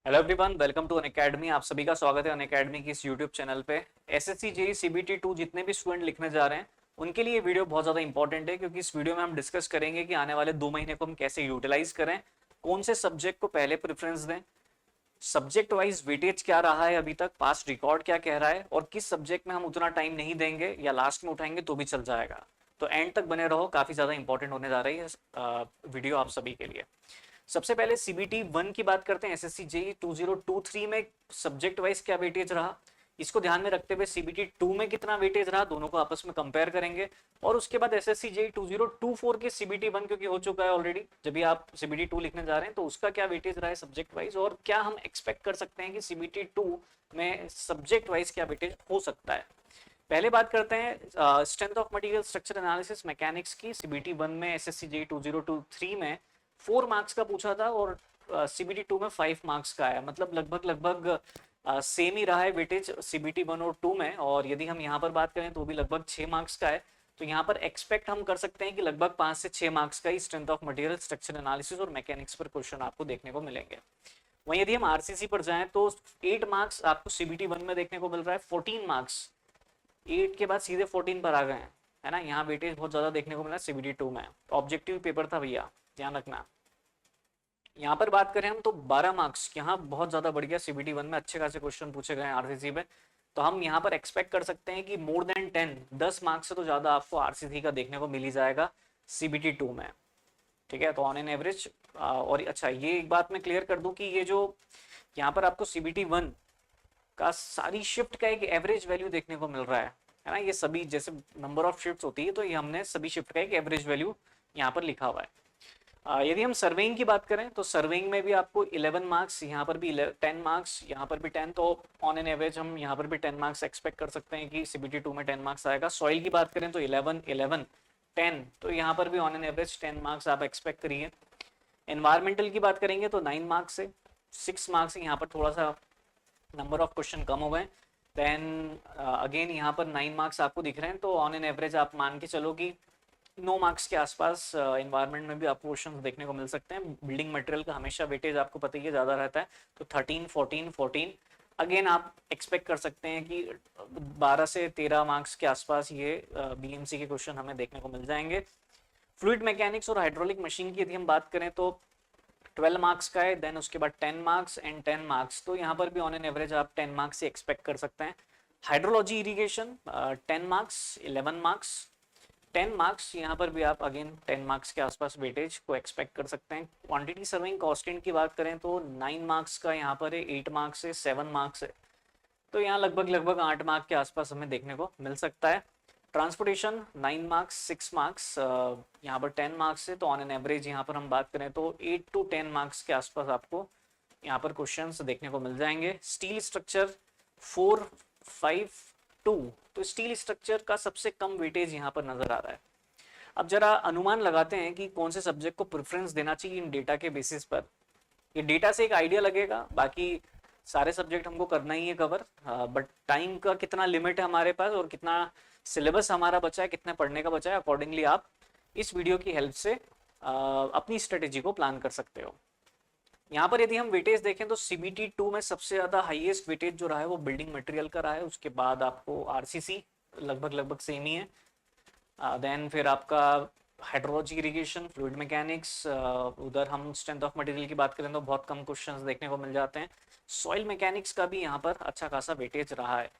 Hello everyone, welcome to Unacademy. आप सभी का स्वागत है अनअकैडमी की इस यूट्यूब चैनल पे। एसएससी जेई सीबीटी 2 जितने भी स्टूडेंट लिखने जा रहे हैं उनके लिए ये वीडियो बहुत ज़्यादा इंपॉर्टेंट है, क्योंकि इस वीडियो में हम डिस्कस करेंगे कि आने वाले 2 महीने को हम कैसे यूटिलाइज करें, कौन से सब्जेक्ट को पहले प्रेफरेंस दें, सब्जेक्ट वाइज वेटेज क्या रहा है अभी तक, पास्ट रिकॉर्ड क्या कह रहा है, और किस सब्जेक्ट में हम उतना टाइम नहीं देंगे या लास्ट में उठाएंगे तो भी चल जाएगा। तो एंड तक बने रहो, काफ़ी ज़्यादा इंपॉर्टेंट होने जा रही है वीडियो आप सभी के लिए। सबसे पहले सीबीटी 1 की बात करते हैं। एसएससी जेई 2023 में सब्जेक्ट वाइज क्या वेटेज रहा, इसको ध्यान में रखते हुए सीबीटी 2 में कितना वेटेज रहा, दोनों को आपस में कंपेयर करेंगे। और उसके बाद एसएससी जेई 2024 के सीबीटी 1, क्योंकि हो चुका है ऑलरेडी, जब भी आप सीबीटी 2 लिखने जा रहे हैं तो उसका क्या वेटेज रहा है सब्जेक्ट वाइज, और क्या हम एक्सपेक्ट कर सकते हैं कि सीबीटी 2 में सब्जेक्ट वाइज क्या वेटेज हो सकता है। पहले बात करते हैं strength of material structure analysis mechanics की। सीबीटी 1 में एसएससी जेई 2023 में 4 मार्क्स का पूछा था और सीबीटी 2 में 5 मार्क्स का आया, मतलब लगभग सेम ही रहा है वेटेज सीबीटी 1 और 2 में। और यदि हम यहाँ पर बात करें तो भी लगभग 6 मार्क्स का है। तो यहाँ पर एक्सपेक्ट हम कर सकते हैं कि लगभग 5 से 6 मार्क्स का ही strength of material structure analysis और मैकेनिक्स पर क्वेश्चन आपको देखने को मिलेंगे। वहीं यदि हम आरसीसी पर जाएं तो 8 मार्क्स आपको सीबीटी 1 में देखने को मिल रहा है, 14 मार्क्स 8 के बाद सीधे 14 पर आ गए हैं, है ना। यहाँ वेटेज बहुत ज्यादा देखने को मिला सीबीटी 2 में। ऑब्जेक्टिव पेपर था भैया, ध्यान रखना। यहाँ पर बात करें हम तो 12 मार्क्स यहाँ बहुत ज्यादा बढ़ गया। सीबीटी 1 में अच्छे खासे क्वेश्चन पूछे गए हैं आरसीसी में, तो हम यहाँ पर एक्सपेक्ट कर सकते हैं कि मोर देन 10 मार्क्स से तो ज्यादा आपको आरसीसी का देखने को मिल ही जाएगा सीबीटी 2 में। ठीक है, तो ऑन एन एवरेज। और अच्छा, ये एक बात मैं क्लियर कर दूं कि ये जो यहाँ पर आपको सीबीटी 1 का सारी शिफ्ट का एक एवरेज वैल्यू देखने को मिल रहा है ना। ये सभी जैसे नंबर ऑफ शिफ्ट्स होती है, तो ये हमने सभी शिफ्ट का एक एवरेज वैल्यू यहाँ पर लिखा हुआ है। यदि हम सर्वेइंग की बात करें तो सर्वेइंग में भी आपको 11 मार्क्स, यहाँ पर भी 10 मार्क्स, यहाँ पर भी 10, तो ऑन एन एवरेज हम यहाँ पर भी 10 मार्क्स एक्सपेक्ट कर सकते हैं कि सीबीटी 2 में 10 मार्क्स आएगा। सॉइल की बात करें तो 11 11 10, तो यहाँ पर भी ऑन एन एवरेज 10 मार्क्स आप एक्सपेक्ट करिए। एनवायरमेंटल की बात करेंगे तो 9 मार्क्स से 6 मार्क्स, यहाँ पर थोड़ा सा नंबर ऑफ क्वेश्चन कम हो गए। देन अगेन यहाँ पर 9 मार्क्स आपको दिख रहे हैं, तो ऑन एन एवरेज आप मान के चलो कि 9 मार्क्स के आसपास एनवायरनमेंट में भी आपको क्वेश्चन देखने को मिल सकते हैं। बिल्डिंग मटेरियल का हमेशा वेटेज आपको पता ही है ज़्यादा रहता है, तो 13 14 14 अगेन आप एक्सपेक्ट कर सकते हैं कि 12 से 13 मार्क्स के आसपास ये बीएमसी के क्वेश्चन हमें देखने को मिल जाएंगे। फ्लूइड मैकेनिक्स और हाइड्रोलिक मशीन की यदि हम बात करें तो 12 मार्क्स का है, देन उसके बाद 10 मार्क्स एंड 10 मार्क्स, तो यहाँ पर भी ऑन एन एवरेज आप 10 मार्क्स से एक्सपेक्ट कर सकते हैं। Hydrology irrigation 10 marks 11 marks 10 marks, यहाँ पर भी आप अगेन 10 मार्क्स के आसपास वेटेज को एक्सपेक्ट कर सकते हैं। क्वांटिटी सर्विंग कॉन्स्टेंट की बात करें तो 9 मार्क्स का यहाँ पर है, 8 मार्क्स है, 7 मार्क्स है, तो यहाँ लगभग 8 मार्क के आसपास हमें देखने को मिल सकता है। ट्रांसपोर्टेशन 9 मार्क्स 6 मार्क्स, यहाँ पर 10 मार्क्स है, तो ऑन एन एवरेज यहाँ पर हम बात करें तो 8 to 10 मार्क्स के आसपास आपको यहाँ पर क्वेश्चंस देखने को मिल जाएंगे। स्टील स्ट्रक्चर 4 5 2, तो स्टील स्ट्रक्चर का सबसे कम वेटेज यहाँ पर नजर आ रहा है। अब जरा अनुमान लगाते हैं कि कौन से सब्जेक्ट को प्रेफरेंस देना चाहिए इन डेटा के बेसिस पर। ये डेटा से एक आइडिया लगेगा, बाकी सारे सब्जेक्ट हमको करना ही है कवर, बट टाइम का कितना लिमिट है हमारे पास और कितना सिलेबस हमारा बचा है, कितने पढ़ने का बचा है, अकॉर्डिंगली आप इस वीडियो की हेल्प से अपनी स्ट्रेटेजी को प्लान कर सकते हो। यहाँ पर यदि हम वेटेज देखें तो सीबीटी 2 में सबसे ज़्यादा हाईएस्ट वेटेज जो रहा है वो बिल्डिंग मटेरियल का रहा है, उसके बाद आपको आरसीसी लगभग सेम ही है, देन फिर आपका हाइड्रोलॉजी इरिगेशन, फ्लूइड मैकेनिक्स, उधर हम स्ट्रेंथ ऑफ मटेरियल की बात करें तो बहुत कम क्वेश्चंस देखने को मिल जाते हैं। सॉइल मैकेनिक्स का भी यहाँ पर अच्छा खासा वेटेज रहा है।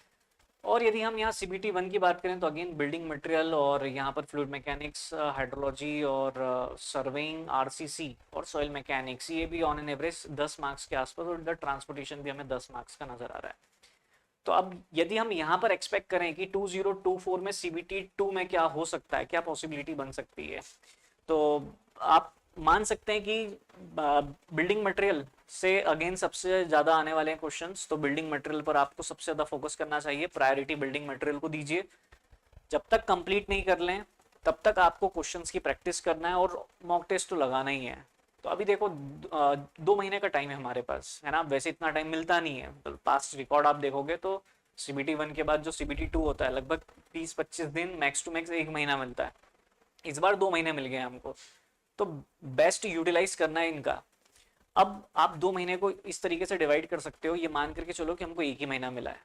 और यदि हम यहाँ सीबीटी 1 की बात करें तो अगेन बिल्डिंग मटेरियल और यहाँ पर फ्लूइड मैकेनिक्स, हाइड्रोलॉजी और सर्वेइंग, आरसीसी और सॉइल मैकेनिक्स, ये भी ऑन एन एवरेज 10 मार्क्स के आसपास, और इधर ट्रांसपोर्टेशन भी हमें 10 मार्क्स का नजर आ रहा है। तो अब यदि हम यहाँ पर एक्सपेक्ट करें कि 2024 में सीबीटी 2 में क्या हो सकता है, क्या पॉसिबिलिटी बन सकती है, तो आप मान सकते हैं कि बिल्डिंग मटेरियल से अगेन सबसे ज़्यादा आने वाले हैं क्वेश्चंस, तो बिल्डिंग मटेरियल पर आपको सबसे ज़्यादा फोकस करना चाहिए, प्रायोरिटी बिल्डिंग मटेरियल को दीजिए। जब तक कंप्लीट नहीं कर लें तब तक आपको क्वेश्चंस की प्रैक्टिस करना है और मॉक टेस्ट तो लगाना ही है। तो अभी देखो 2 महीने का टाइम है हमारे पास, है ना। वैसे इतना टाइम मिलता नहीं है, तो पास्ट रिकॉर्ड आप देखोगे तो सीबीटी 1 के बाद जो सीबीटी 2 होता है लगभग 20-25 दिन, मैक्स टू मैक्स 1 महीना मिलता है। इस बार 2 महीने मिल गए हमको, तो बेस्ट यूटिलाइज करना है इनका। अब आप 2 महीने को इस तरीके से डिवाइड कर सकते हो, ये मान करके चलो कि हमको एक ही महीना मिला है,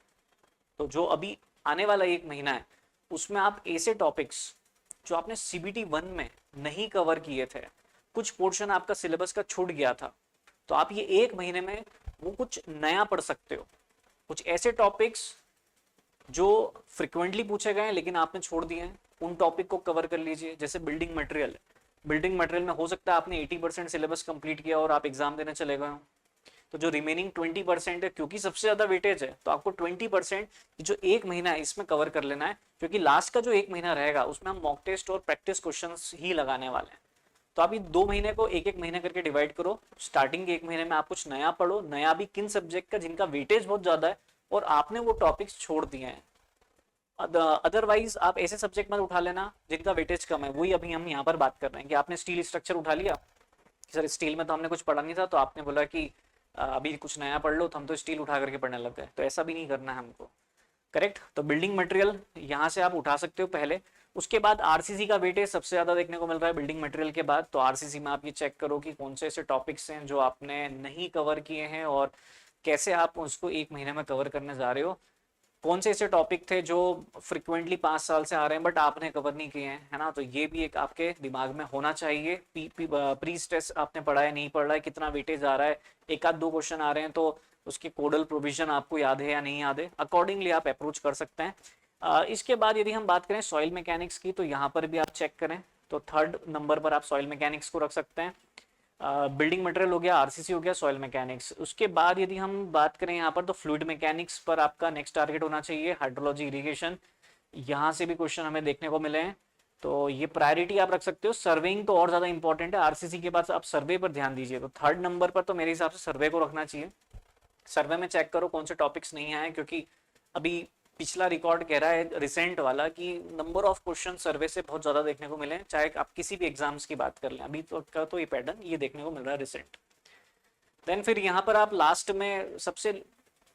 तो जो अभी आने वाला एक महीना है उसमें आप ऐसे टॉपिक्स जो आपने सीबीटी 1 में नहीं कवर किए थे, कुछ पोर्शन आपका सिलेबस का छूट गया था, तो आप ये एक महीने में वो कुछ नया पढ़ सकते हो। कुछ ऐसे टॉपिक्स जो फ्रिक्वेंटली पूछे गए हैं लेकिन आपने छोड़ दिए हैं, उन टॉपिक को कवर कर लीजिए। जैसे बिल्डिंग मटेरियल, बिल्डिंग मटेरियल में हो सकता है आपने 80% सिलेबस कंप्लीट किया और आप एग्जाम देने चले गए हो, तो जो रिमेनिंग 20% है, क्योंकि सबसे ज्यादा वेटेज है, तो आपको 20% जो एक महीना है इसमें कवर कर लेना है, क्योंकि लास्ट का जो एक महीना रहेगा उसमें हम मॉक टेस्ट और प्रैक्टिस क्वेश्चंस ही लगाने वाले हैं। तो आप ये 2 महीने को एक एक महीने करके डिवाइड करो। स्टार्टिंग के एक महीने में आप कुछ नया पढ़ो, नया भी किन सब्जेक्ट का जिनका वेटेज बहुत ज्यादा है और आपने वो टॉपिक्स छोड़ दिए हैं। अदरवाइज आप ऐसे सब्जेक्ट मत उठा लेना जिनका वेटेज कम है। वही अभी हम यहाँ पर बात कर रहे हैं कि आपने स्टील स्ट्रक्चर उठा लिया, सर स्टील में तो हमने कुछ पढ़ा नहीं था, तो आपने बोला कि अभी कुछ नया पढ़ लो, तो हम तो स्टील उठा करके पढ़ने लग गए। तो ऐसा भी नहीं करना है हमको, करेक्ट। तो बिल्डिंग मटेरियल यहाँ से आप उठा सकते हो पहले। उसके बाद आरसीसी का वेटेज सबसे ज्यादा देखने को मिल रहा है बिल्डिंग मटेरियल के बाद। तो आरसीसी में आप ये चेक करो कि कौन से ऐसे टॉपिक्स हैं जो आपने नहीं कवर किए हैं और कैसे आप उसको एक महीने में कवर करने जा रहे हो। कौन से ऐसे टॉपिक थे जो फ्रिक्वेंटली 5 साल से आ रहे हैं बट आपने कवर नहीं किए हैं, है ना। तो ये भी एक आपके दिमाग में होना चाहिए। प्री स्ट्रेस आपने पढ़ा है नहीं पढ़ा है, कितना वेटेज आ रहा है, एक आध दो क्वेश्चन आ रहे हैं तो उसके कोडल प्रोविजन आपको याद है या नहीं याद है, अकॉर्डिंगली आप अप्रोच कर सकते हैं। इसके बाद यदि हम बात करें सॉइल मैकेनिक्स की, तो यहाँ पर भी आप चेक करें तो 3rd नंबर पर आप सॉइल मैकेनिक्स को रख सकते हैं। बिल्डिंग मटेरियल हो गया, आरसीसी हो गया, सॉइल मैकेनिक्स। उसके बाद यदि हम बात करें यहाँ पर तो फ्लूइड मैकेनिक्स पर आपका नेक्स्ट टारगेट होना चाहिए, हाइड्रोलॉजी इरिगेशन। यहाँ से भी क्वेश्चन हमें देखने को मिले हैं, तो ये प्रायोरिटी आप रख सकते हो। सर्वेइंग तो और ज्यादा इंपॉर्टेंट है, आरसीसी के बाद आप सर्वे पर ध्यान दीजिए। तो 3rd नंबर पर तो मेरे हिसाब से सर्वे को रखना चाहिए। सर्वे में चेक करो कौन से टॉपिक्स नहीं आए, क्योंकि अभी पिछला रिकॉर्ड कह रहा है रिसेंट वाला कि नंबर ऑफ क्वेश्चन सर्वे से बहुत ज्यादा देखने को मिले, चाहे आप किसी भी एग्जाम्स की बात कर लें। अभी तो का तो ये पैटर्न ये देखने को मिल रहा है रिसेंट। देन फिर यहाँ पर आप लास्ट में सबसे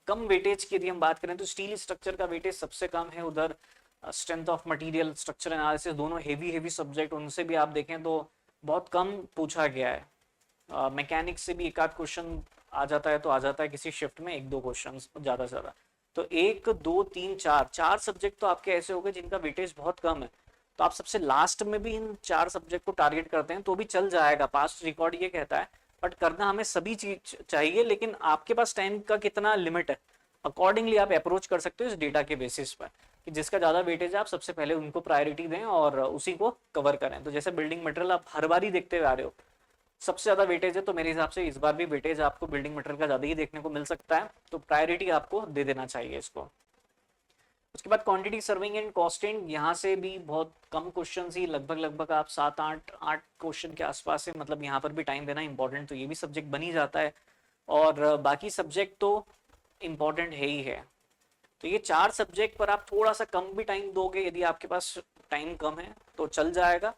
कम वेटेज की यदि हम बात करें तो स्टील स्ट्रक्चर का वेटेज सबसे कम है। उधर strength of material, structure analysis, दोनों हेवी सब्जेक्ट, उनसे भी आप देखें तो बहुत कम पूछा गया है। मैकेनिक्स से भी एक आध क्वेश्चन आ जाता है तो आ जाता है, किसी शिफ्ट में एक दो क्वेश्चन ज्यादा से ज्यादा। तो 1 2 3 4 सब्जेक्ट तो आपके ऐसे हो गए जिनका वेटेज बहुत कम है। तो आप सबसे लास्ट में भी इन 4 सब्जेक्ट को टारगेट करते हैं तो भी चल जाएगा, पास्ट रिकॉर्ड ये कहता है। बट करना हमें सभी चीज चाहिए, लेकिन आपके पास टाइम का कितना लिमिट है, अकॉर्डिंगली आप अप्रोच कर सकते हो इस डेटा के बेसिस पर कि जिसका ज्यादा वेटेज है आप सबसे पहले उनको प्रायोरिटी दें और उसी को कवर करें। तो जैसे बिल्डिंग मटेरियल आप हर बार ही देखते हुए आ रहे हो, सबसे ज्यादा वेटेज है, तो मेरे हिसाब से इस बार भी वेटेज आपको बिल्डिंग मटेरियल का ज्यादा ही देखने को मिल सकता है, तो प्रायोरिटी आपको दे देना चाहिए इसको। उसके बाद क्वांटिटी सर्विंग एंड कॉस्टिंग, यहाँ से भी बहुत कम क्वेश्चन ही, लगभग आप 7 8 क्वेश्चन के आसपास है, मतलब यहाँ पर भी टाइम देना इंपॉर्टेंट, तो ये भी सब्जेक्ट बन ही जाता है। और बाकी सब्जेक्ट तो इम्पॉर्टेंट है ही है। तो ये 4 सब्जेक्ट पर आप थोड़ा सा कम भी टाइम दोगे, यदि आपके पास टाइम कम है तो चल जाएगा।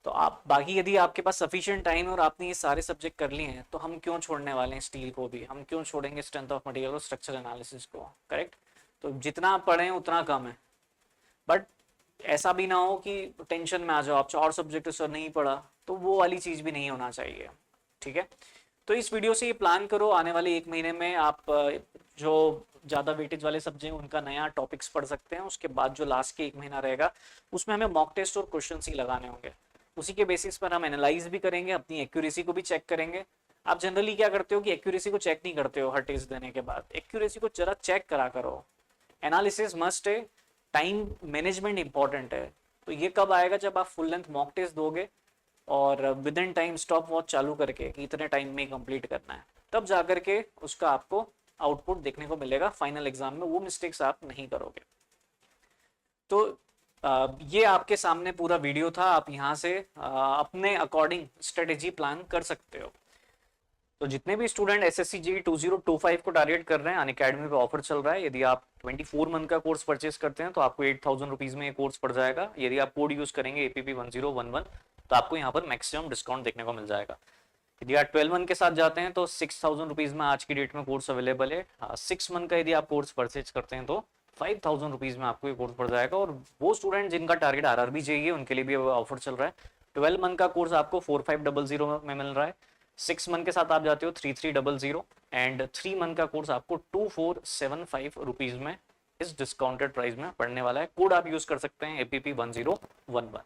तो आप बाकी यदि आपके पास सफिशिएंट टाइम है और आपने ये सारे सब्जेक्ट कर लिए हैं, तो हम क्यों छोड़ने वाले हैं स्टील को भी, हम क्यों छोड़ेंगे स्ट्रेंथ ऑफ मटेरियल और स्ट्रक्चर एनालिसिस को, करेक्ट। तो जितना पढ़ें उतना कम है, बट ऐसा भी ना हो कि टेंशन में आ जाओ आप 4 सब्जेक्ट सर नहीं पढ़ा, तो वो वाली चीज भी नहीं होना चाहिए, ठीक है। तो इस वीडियो से ये प्लान करो आने वाले एक महीने में आप जो ज़्यादा वेटेज वाले सब्जेक्ट उनका नया टॉपिक्स पढ़ सकते हैं। उसके बाद जो लास्ट के एक महीना रहेगा उसमें हमें मॉक टेस्ट और क्वेश्चन ही लगाने होंगे, उसी के बेसिस पर हम एनालाइज भी करेंगे, अपनी एक्यूरेसी को भी चेक करेंगे। आप जनरली क्या करते हो कि एक्यूरेसी को चेक नहीं करते हो हर टेस्ट देने के बाद, एक्यूरेसी को जरा चेक करा करो। एनालिसिस मस्ट है, टाइम मैनेजमेंट इंपॉर्टेंट है। तो ये कब आएगा, जब आप फुल लेंथ मॉक टेस्ट दोगे और with in time stop watch चालू करके कि इतने टाइम में कंप्लीट करना है, तब जाकर के उसका आपको आउटपुट देखने को मिलेगा फाइनल एग्जाम में, वो मिस्टेक्स आप नहीं करोगे। तो ये आपके सामने पूरा वीडियो था, आप यहाँ से अपने अकॉर्डिंग स्ट्रेटेजी प्लान कर सकते हो। तो जितने भी स्टूडेंट एसएससी जी 2025 को टारगेट कर रहे हैं, अनअकैडमी पे ऑफर चल रहा है। यदि आप 24 मंथ का कोर्स परचेस करते हैं तो आपको 8000 रुपीज में ये कोर्स पड़ जाएगा। यदि आप कोड यूज करेंगे APP1011 तो आपको यहाँ पर मैक्सिमम डिस्काउंट देखने को मिल जाएगा। यदि आप 12 मंथ के साथ जाते हैं तो 6000 रुपीज में आज की डेट में कोर्स अवेलेबल है। 6 मंथ का यदि आप कोर्स परचेज करते हैं तो 5000 रुपीज में आपको ये कोर्स पड़ जाएगा। और वो स्टूडेंट जिनका टारगेट RRB चाहिए उनके लिए भी ऑफर चल रहा है। 12 मंथ का कोर्स आपको 4500 में मिल रहा है। 6 मंथ के साथ आप जाते हो 3300 एंड 3 मंथ का कोर्स आपको 2475 रुपीज में इस डिस्काउंटेड प्राइस में पड़ने वाला है। कोड आप यूज कर सकते हैं APP1011।